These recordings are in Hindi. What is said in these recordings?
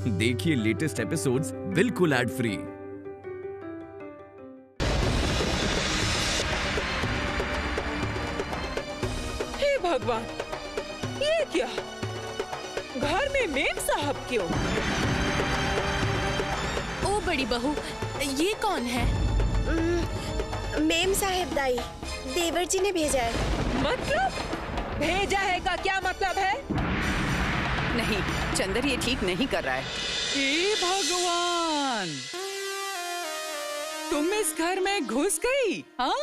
देखिए लेटेस्ट एपिसोड्स बिल्कुल एड फ्री। हे भगवान, ये क्या? घर में मेम साहब क्यों? ओ बड़ी बहू, ये कौन है? मेम साहेब दाई, देवर जी ने भेजा है। मतलब? भेजा है का क्या मतलब है? नहीं, चंदर ये ठीक नहीं कर रहा है। हे भगवान, तुम इस घर में घुस गई? हाँ?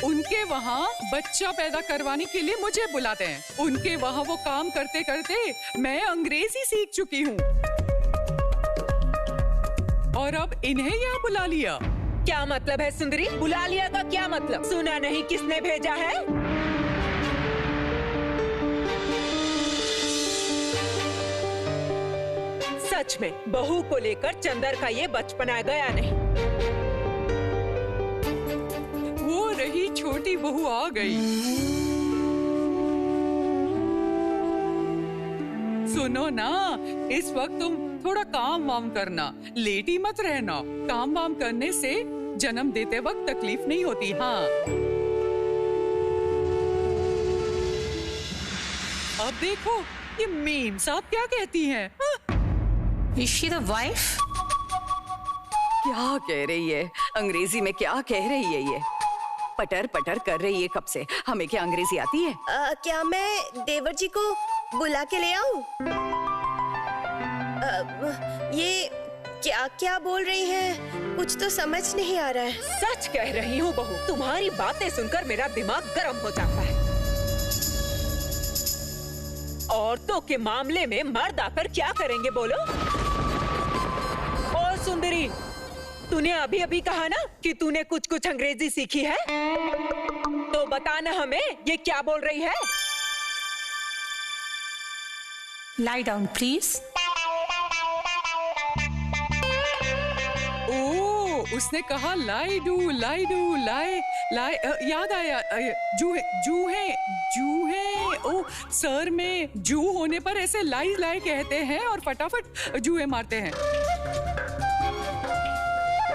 उनके वहाँ बच्चा पैदा करवाने के लिए मुझे बुलाते हैं। उनके वहाँ वो काम करते करते मैं अंग्रेजी सीख चुकी हूँ और अब इन्हें यहाँ बुला लिया। क्या मतलब है सुंदरी? बुला लिया का क्या मतलब? सुना नहीं किसने भेजा है? सच में बहू को लेकर चंदर का ये बचपना गया नहीं। वो रही छोटी बहू आ गई। सुनो ना, इस वक्त तुम थोड़ा काम वाम करना, लेटी मत रहना। काम वाम करने से जन्म देते वक्त तकलीफ नहीं होती। हाँ, अब देखो ये मेम साहब क्या कहती हैं। हाँ? Is she the wife? क्या कह रही है? अंग्रेजी में क्या कह रही है ये? पटर पटर कर रही है कब से। हमें क्या अंग्रेजी आती है? क्या मैं देवर जी को बुला के ले आऊं? ये क्या क्या बोल रही हैं? कुछ तो समझ नहीं आ रहा है। सच कह रही हूँ बहू, तुम्हारी बातें सुनकर मेरा दिमाग गर्म हो जाता है। औरतों के मामले में मर्द आकर क्या करेंगे बोलो? और सुंदरी, तूने अभी अभी कहा ना कि तूने कुछ कुछ अंग्रेजी सीखी है, तो बताना हमें ये क्या बोल रही है? Lie down, please. उसने कहा लाई डू लाई डू लाई लाई। याद आया, जूहे जूहे जूहे। ओ, सर में जू होने पर ऐसे लाई लाई कहते हैं और फटाफट जूहे मारते हैं।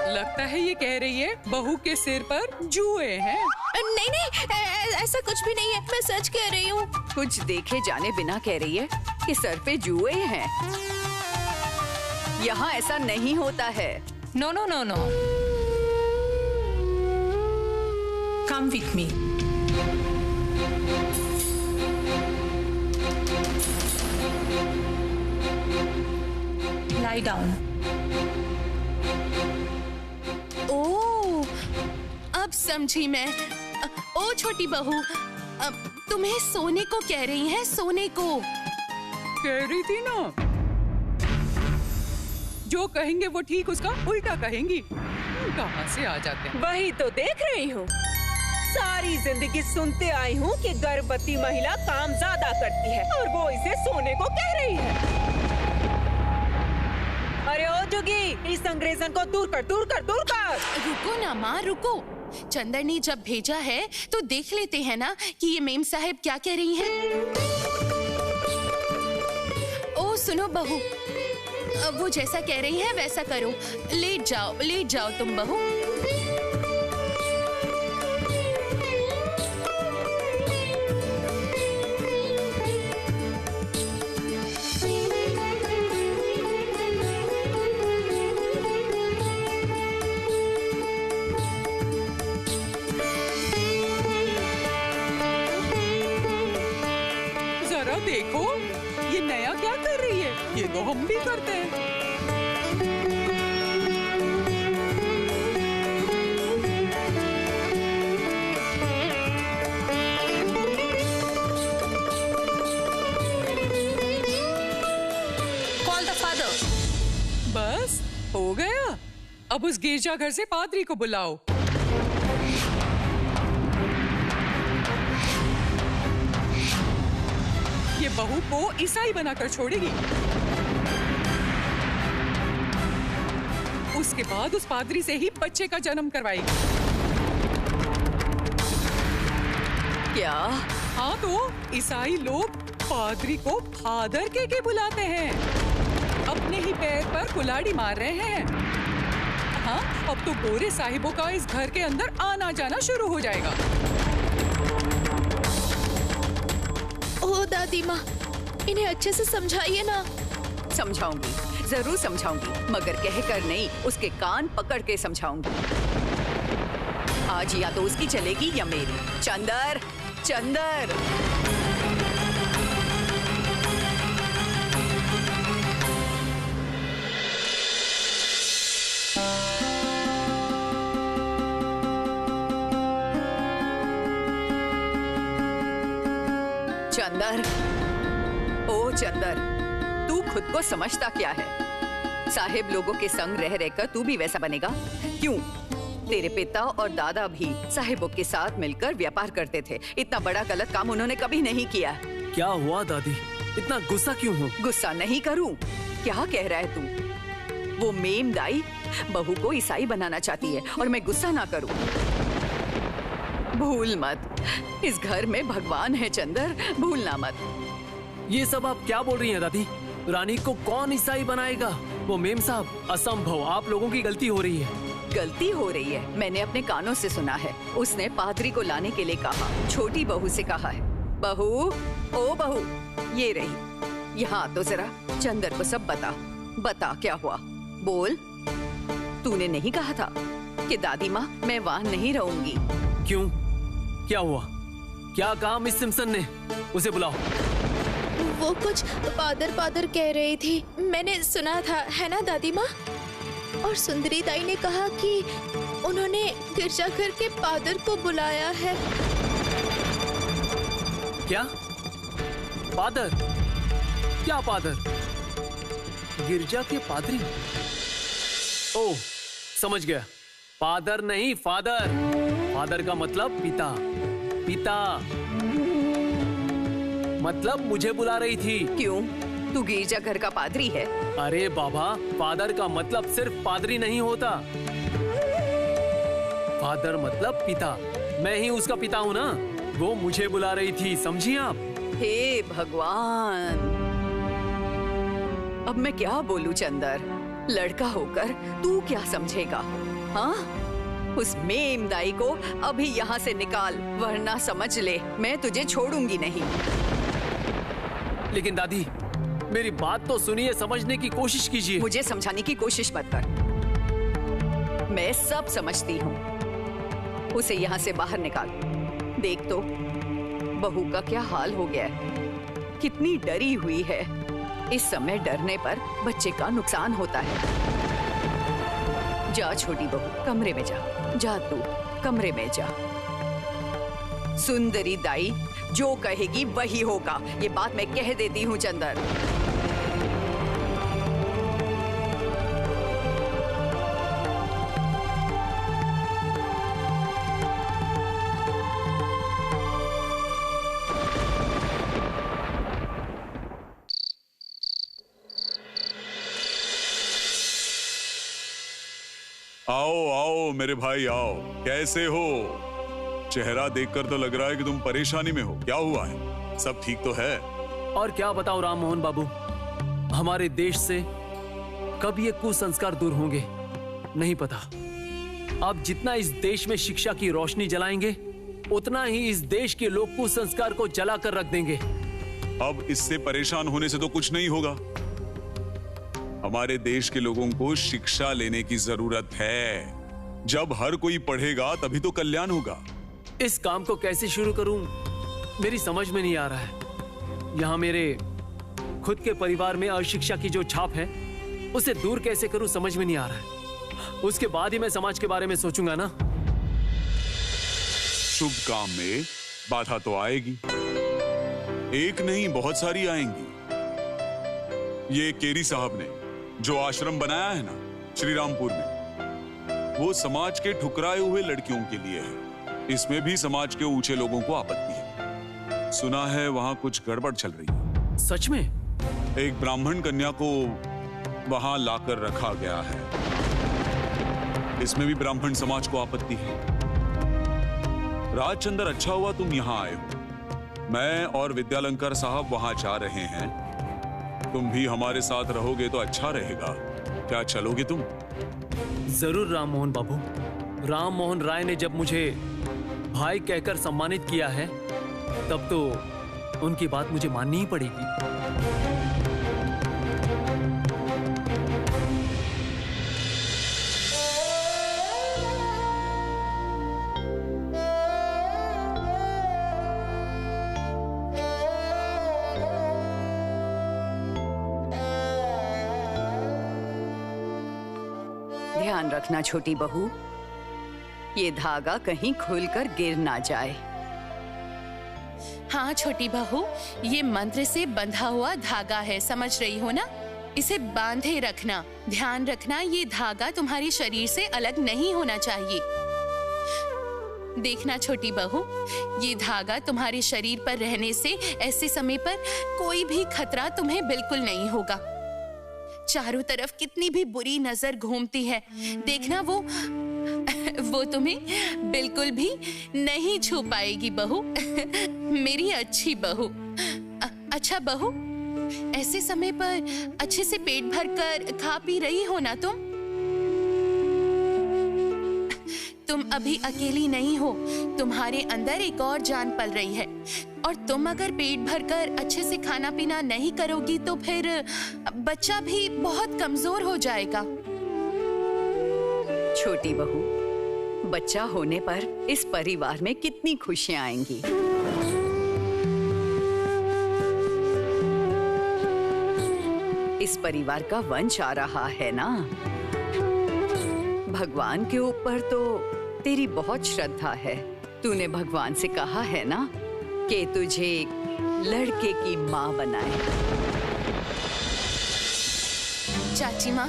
लगता है ये कह रही है बहू के सिर पर जुए हैं। नहीं नहीं, ऐसा कुछ भी नहीं है, मैं सच कह रही हूँ। कुछ देखे जाने बिना कह रही है कि सर पे जुए हैं। यहाँ ऐसा नहीं होता है। No no no no. Come with me. Lie down. ओह, अब समझी मैं। ओ छोटी बहू, तुम्हें सोने को कह रही हैं, सोने को। कह रही थी ना, जो कहेंगे वो ठीक उसका उल्टा कहेंगी। कहाँ से आ जाते हैं। वही तो देख रही हूँ। सारी जिंदगी सुनते आई हूँ कि गर्भवती महिला काम ज्यादा करती है और वो इसे सोने को कह रही है। अरे ओ जोगी, इस अंग्रेजन को दूर कर, दूर कर, दूर कर। रुको ना माँ, रुको। चंदर ने जब भेजा है तो देख लेते हैं ना कि ये मेम साहब क्या कह रही हैं। ओ सुनो बहू, वो जैसा कह रही है वैसा करो। लेट जाओ तुम बहू। जरा देखो, ये नया क्या कर रही है? ये तो हम भी करते हैं। बस हो गया। अब उस गिरजा घर से पादरी को बुलाओ। ये बहू को ईसाई बनाकर छोड़ेगी। उसके बाद उस पादरी से ही बच्चे का जन्म करवाएगी। क्या? हाँ, तो ईसाई लोग पादरी को फादर के बुलाते हैं। अपने ही पैर पर लगातार कुल्हाड़ी मार रहे हैं। हाँ, अब तो गोरे साहिबों का इस घर के अंदर आना जाना शुरू हो जाएगा। ओह दादी माँ, इन्हें अच्छे से समझाइए ना। समझाऊंगी, जरूर समझाऊंगी, मगर कहकर नहीं, उसके कान पकड़ के समझाऊंगी। आज या तो उसकी चलेगी या मेरी। चंदर, चंदर। चंदर, ओ चंदर, तू खुद को समझता क्या है? साहिब लोगों के संग रह रहकर तू भी वैसा बनेगा? क्यों? तेरे पिता और दादा भी साहिबों के साथ मिलकर व्यापार करते थे। इतना बड़ा गलत काम उन्होंने कभी नहीं किया। क्या हुआ दादी, इतना गुस्सा क्यों हो? गुस्सा नहीं करूं? क्या कह रहा है तू? वो मेम दाई बहू को ईसाई बनाना चाहती है और मैं गुस्सा ना करूं? भूल मत, इस घर में भगवान है चंदर, भूलना मत। ये सब आप क्या बोल रही हैं दादी? रानी को कौन ईसाई बनाएगा? वो मेम साहब, असंभव, आप लोगों की गलती हो रही है। गलती हो रही है? मैंने अपने कानों से सुना है। उसने पादरी को लाने के लिए कहा, छोटी बहू से कहा है, बहू, ओ बहू, ये रही, यहाँ तो जरा चंदर को सब बता। बता क्या हुआ, बोल। तूने नहीं कहा था कि दादी माँ मैं वहाँ नहीं रहूंगी? क्यों, क्या हुआ? क्या कहा मिस सिम्पसन ने? उसे बुलाओ। वो कुछ पादर कह रही थी, मैंने सुना था, है ना दादी माँ? और सुंदरी दाई ने कहा कि उन्होंने गिरजाघर के पादर को बुलाया है। क्या पादर? क्या पादर? गिरजा के पादरी? ओह, समझ गया, पादर नहीं फादर। फादर का मतलब पिता, पिता मतलब मुझे बुला रही थी। क्यों, तू गिरजा घर का पादरी है? अरे बाबा, फादर का मतलब सिर्फ पादरी नहीं होता। फादर मतलब पिता, मैं ही उसका पिता हूँ ना। वो मुझे बुला रही थी, समझी आप? हे भगवान, अब मैं क्या बोलूं चंदर? लड़का होकर तू क्या समझेगा? हाँ, उस मेम दाई को अभी यहाँ से निकाल, वरना समझ ले मैं तुझे छोड़ूंगी नहीं। लेकिन दादी, मेरी बात तो सुनिए, समझने की कोशिश कीजिए। मुझे समझाने की कोशिश मत कर, मैं सब समझती हूँ। उसे यहाँ से बाहर निकाल। देख तो बहू का क्या हाल हो गया है, कितनी डरी हुई है। इस समय डरने पर बच्चे का नुकसान होता है। जा छोटी बहू, कमरे में जा, जा तू कमरे में जा। सुंदरी दाई जो कहेगी वही होगा, ये बात मैं कह देती हूँ चंदर। आओ आओ मेरे भाई आओ, कैसे हो? चेहरा देखकर तो लग रहा है कि तुम परेशानी में हो। क्या हुआ है? सब ठीक तो है? और क्या बताओ राम मोहन बाबू, हमारे देश से कब ये कुसंस्कार दूर होंगे नहीं पता। अब जितना इस देश में शिक्षा की रोशनी जलाएंगे, उतना ही इस देश के लोग कुसंस्कार को जलाकर रख देंगे। अब इससे परेशान होने से तो कुछ नहीं होगा। हमारे देश के लोगों को शिक्षा लेने की जरूरत है। जब हर कोई पढ़ेगा तभी तो कल्याण होगा। इस काम को कैसे शुरू करूं, मेरी समझ में नहीं आ रहा है। यहाँ मेरे खुद के परिवार में अशिक्षा की जो छाप है, उसे दूर कैसे करूं समझ में नहीं आ रहा है। उसके बाद ही मैं समाज के बारे में सोचूंगा ना। शुभ काम में बाधा तो आएगी, एक नहीं बहुत सारी आएंगी। ये केरी साहब ने जो आश्रम बनाया है ना श्रीरामपुर में, वो समाज के ठुकराए हुए लड़कियों के लिए है। इसमें भी समाज के ऊंचे लोगों को आपत्ति है। सुना है वहां कुछ गड़बड़ चल रही है। सच में? एक ब्राह्मण कन्या को वहां लाकर रखा गया है। इसमें भी ब्राह्मण समाज को आपत्ति है। राजचंद्र, अच्छा हुआ तुम यहाँ आए हो। मैं और विद्यालंकर साहब वहां जा रहे हैं। तुम भी हमारे साथ रहोगे तो अच्छा रहेगा। क्या चलोगे तुम? जरूर राम मोहन बाबू। राम मोहन राय ने जब मुझे भाई कहकर सम्मानित किया है, तब तो उनकी बात मुझे माननी ही पड़ेगी। ध्यान रखना छोटी बहू, ये धागा कहीं खुलकर गिर ना जाए। हाँ छोटी बहू, ये मंत्र से बंधा हुआ धागा है, समझ रही हो ना? इसे बांधे रखना। ध्यान रखना, ये धागा तुम्हारे शरीर से अलग नहीं होना चाहिए। देखना छोटी बहू, ये धागा तुम्हारे शरीर पर रहने से ऐसे समय पर कोई भी खतरा तुम्हें बिल्कुल नहीं होगा। चारों तरफ कितनी भी बुरी नजर घूमती है, देखना वो तुम्हें बिल्कुल भी नहीं छू पाएगी बहू। मेरी अच्छी बहू। अच्छा बहू, ऐसे समय पर अच्छे से पेट भरकर खा पी रही हो ना तुम? तुम अभी अकेली नहीं हो, तुम्हारे अंदर एक और जान पल रही है, और तुम अगर पेट भरकर अच्छे से खाना पीना नहीं करोगी तो फिर बच्चा भी बहुत कमजोर हो जाएगा। छोटी बहू, बच्चा होने पर इस परिवार में कितनी खुशियां आएंगी। इस परिवार का वंश आ रहा है ना। भगवान के ऊपर तो तेरी बहुत श्रद्धा है। तूने भगवान से कहा है ना कि तुझे एक लड़के की माँ बनाए। चाची माँ,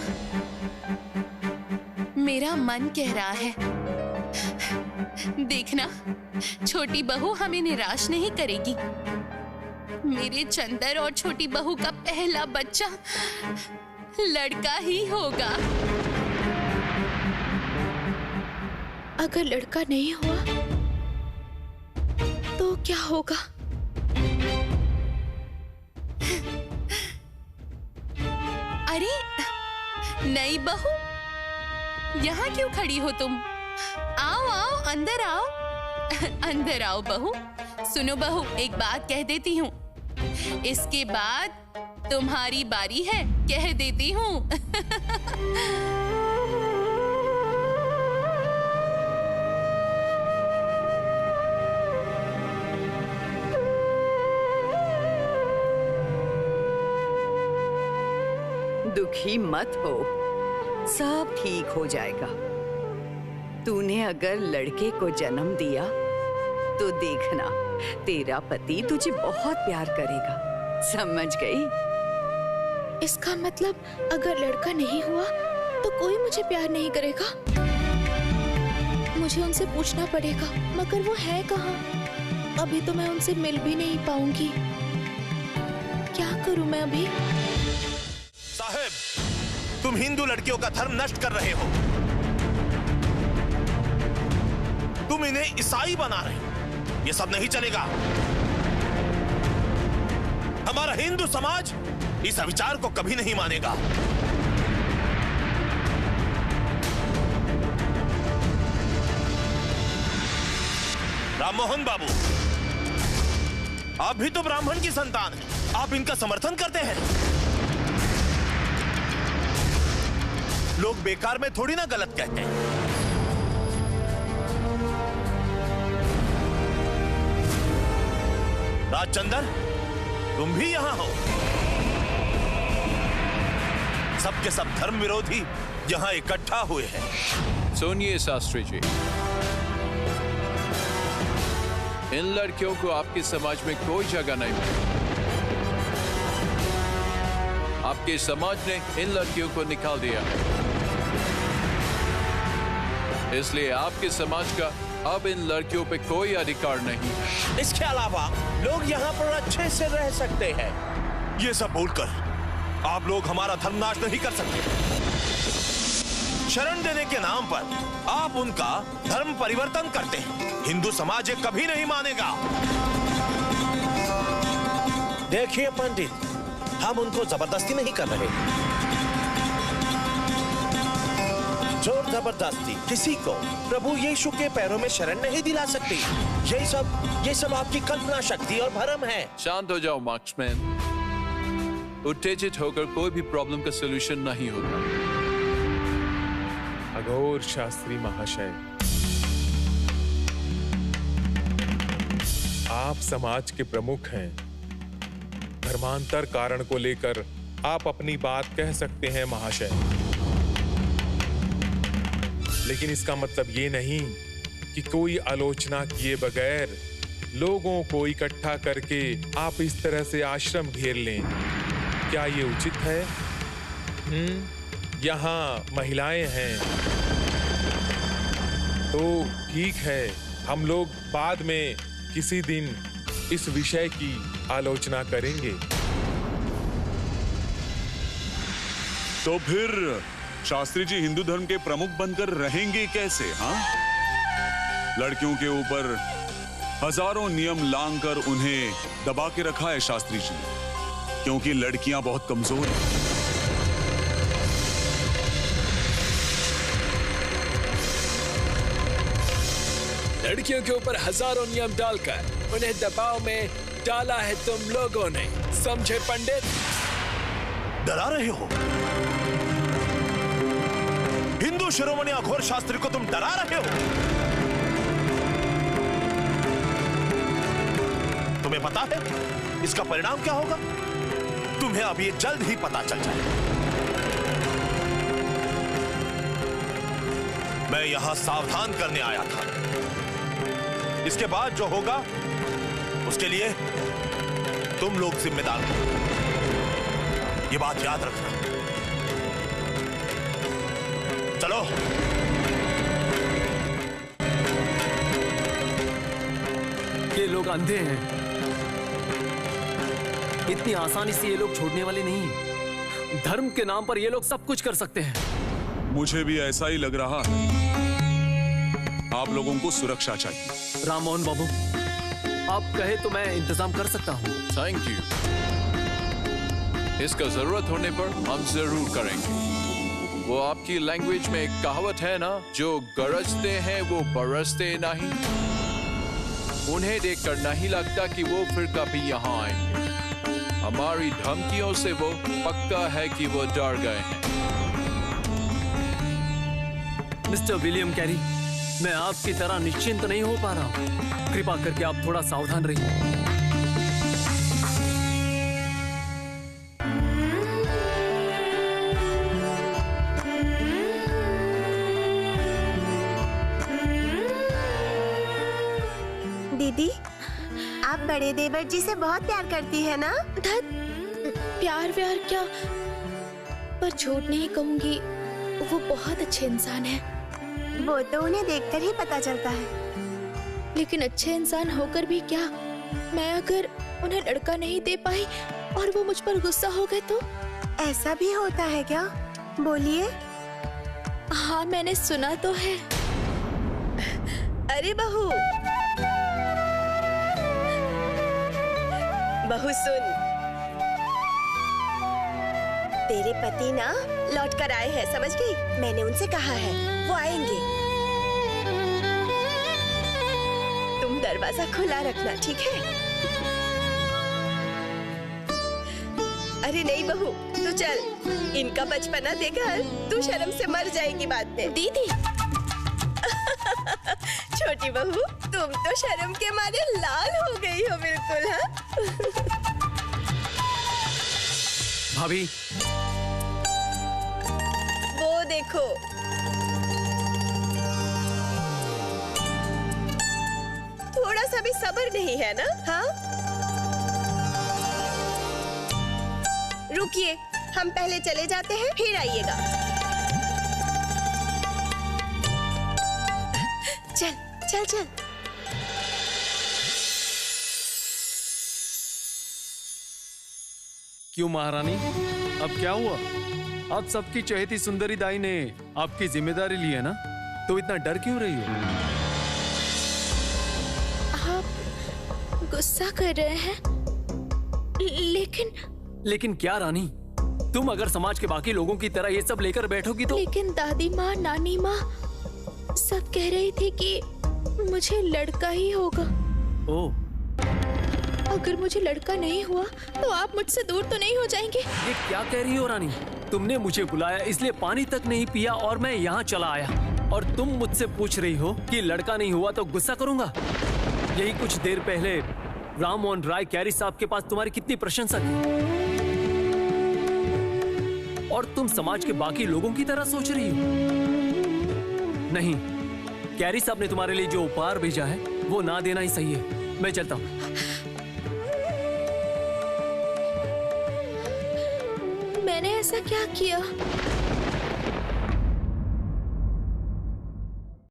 मेरा मन कह रहा है, देखना छोटी बहू हमें निराश नहीं करेगी। मेरे चंदर और छोटी बहू का पहला बच्चा लड़का ही होगा। अगर लड़का नहीं हुआ तो क्या होगा? अरे नई बहू, यहाँ क्यों खड़ी हो तुम? आओ आओ, अंदर आओ। अंदर आओ बहू। सुनो बहू, एक बात कह देती हूँ, इसके बाद तुम्हारी बारी है, कह देती हूँ। दुखी मत हो, सब ठीक हो जाएगा। तूने अगर लड़के को जन्म दिया तो देखना तेरा पति तुझे बहुत प्यार करेगा, समझ गई? इसका मतलब अगर लड़का नहीं हुआ तो कोई मुझे प्यार नहीं करेगा? मुझे उनसे पूछना पड़ेगा, मगर वो है कहाँ? अभी तो मैं उनसे मिल भी नहीं पाऊंगी। क्या करूं मैं अभी? साहब, तुम हिंदू लड़कियों का धर्म नष्ट कर रहे हो। तुम इन्हें ईसाई बना रहे हो। ये सब नहीं चलेगा। हमारा हिंदू समाज इस विचार को कभी नहीं मानेगा। राममोहन बाबू, आप भी तो ब्राह्मण की संतान हैं। आप इनका समर्थन करते हैं। लोग बेकार में थोड़ी ना गलत कहते हैं। राजचंदर, तुम भी यहां हो। सबके सब धर्म विरोधी यहां इकट्ठा हुए हैं। सुनिए शास्त्री जी, इन लड़कियों को आपके समाज में कोई जगह नहीं मिली। आपके समाज ने इन लड़कियों को निकाल दिया है, इसलिए आपके समाज का अब इन लड़कियों पे कोई अधिकार नहीं है। इसके अलावा लोग यहाँ पर अच्छे से रह सकते हैं। ये सब बोलकर आप लोग हमारा धर्मनाश नहीं कर सकते। शरण देने के नाम पर आप उनका धर्म परिवर्तन करते हैं। हिंदू समाज ये कभी नहीं मानेगा। देखिए पंडित, हम उनको जबरदस्ती नहीं कर रहे। जोर जबरदस्ती किसी को प्रभु यीशु के पैरों में शरण नहीं दिला सकती। ये सब आपकी कल्पना शक्ति और भ्रम है। शांत हो जाओ मार्क्समैन। उत्तेजित होकर कोई भी प्रॉब्लम का सलूशन नहीं होता। अघोर शास्त्री महाशय, आप समाज के प्रमुख हैं। धर्मांतर कारण को लेकर आप अपनी बात कह सकते हैं महाशय, लेकिन इसका मतलब ये नहीं कि कोई आलोचना किए बगैर लोगों को इकट्ठा करके आप इस तरह से आश्रम घेर लें। क्या ये उचित है? यहाँ महिलाएं हैं तो ठीक है, हम लोग बाद में किसी दिन इस विषय की आलोचना करेंगे। तो फिर शास्त्री जी हिंदू धर्म के प्रमुख बनकर रहेंगे कैसे? हाँ, लड़कियों के ऊपर हजारों नियम लांघकर उन्हें दबा के रखा है शास्त्री जी, क्योंकि लड़कियां बहुत कमजोर हैं। लड़कियों के ऊपर हजारों नियम डालकर उन्हें दबाव में डाला है तुम लोगों ने, समझे पंडित? डरा रहे हो? हिंदू शिरोमणि अघोर शास्त्री को तुम डरा रहे हो? तुम्हें पता है इसका परिणाम क्या होगा? तुम्हें अभी जल्द ही पता चल जाएगा। मैं यहां सावधान करने आया था। इसके बाद जो होगा उसके लिए तुम लोग जिम्मेदार हो। ये बात याद रखना। चलो। ये लोग अंधे हैं, इतनी आसानी से ये लोग छोड़ने वाले नहीं हैं। धर्म के नाम पर ये लोग सब कुछ कर सकते हैं। मुझे भी ऐसा ही लग रहा है। आप लोगों को सुरक्षा चाहिए। राम मोहन बाबू, आप कहे तो मैं इंतजाम कर सकता हूँ। Thank you. इसका जरूरत होने पर हम जरूर करेंगे। वो आपकी लैंग्वेज में एक कहावत है ना, जो गरजते हैं वो बरसते नहीं। उन्हें देखकर नहीं लगता कि वो फिर कभी यहाँ आएंगे। हमारी धमकियों से वो पक्का है कि वो डर गए हैं। मिस्टर विलियम कैरी, मैं आपकी तरह निश्चिंत नहीं हो पा रहा हूँ। कृपा करके आप थोड़ा सावधान रहिए। दीदी, आप बड़े देवर जी से बहुत प्यार करती है ना? प्यार व्यार क्या, पर झूठ नहीं कहूंगी, वो बहुत अच्छे इंसान है। वो तो उन्हें देखकर ही पता चलता है। लेकिन अच्छे इंसान होकर भी क्या, मैं अगर उन्हें लड़का नहीं दे पाई और वो मुझ पर गुस्सा हो गए तो? ऐसा भी होता है क्या? बोलिए। हाँ, मैंने सुना तो है। अरे बहू, बहू सुन, तेरे पति ना लौट कर आए हैं, समझ गई? मैंने उनसे कहा है वो आएंगे। तुम दरवाजा खुला रखना, ठीक है? अरे नहीं बहू, तू चल, इनका बचपना देखकर तू शर्म से मर जाएगी बाद में। दीदी। छोटी बहू, तुम तो शर्म के मारे लाल हो गई हो बिल्कुल। हाँ? भाभी, वो देखो, थोड़ा सा भी सब्र नहीं है ना? हाँ, रुकिए, हम पहले चले जाते हैं, फिर आइएगा। चल चल चल। क्यों महारानी, अब क्या हुआ? आप सबकी चहेती सुंदरी दाई ने आपकी जिम्मेदारी ली है ना, तो इतना डर क्यों रही हो? आप गुस्सा कर रहे हैं, लेकिन क्या रानी? तुम अगर समाज के बाकी लोगों की तरह ये सब लेकर बैठोगी तो। लेकिन दादी माँ, नानी माँ सब कह रही थी कि मुझे लड़का ही होगा। ओह, अगर मुझे लड़का नहीं हुआ तो आप मुझसे दूर तो नहीं हो जाएंगे? ये क्या कह रही हो रानी? तुमने मुझे बुलाया इसलिए पानी तक नहीं पिया और मैं यहाँ चला आया, और तुम मुझसे पूछ रही हो कि लड़का नहीं हुआ तो गुस्सा करूंगा? यही कुछ देर पहले राम मोहन राय कैरी साहब के पास तुम्हारी कितनी प्रशंसा की, और तुम समाज के बाकी लोगों की तरह सोच रही हो। नहीं, कैरी साहब ने तुम्हारे लिए जो उपहार भेजा है वो ना देना ही सही है। मैं चलता हूँ। मैंने ऐसा क्या किया?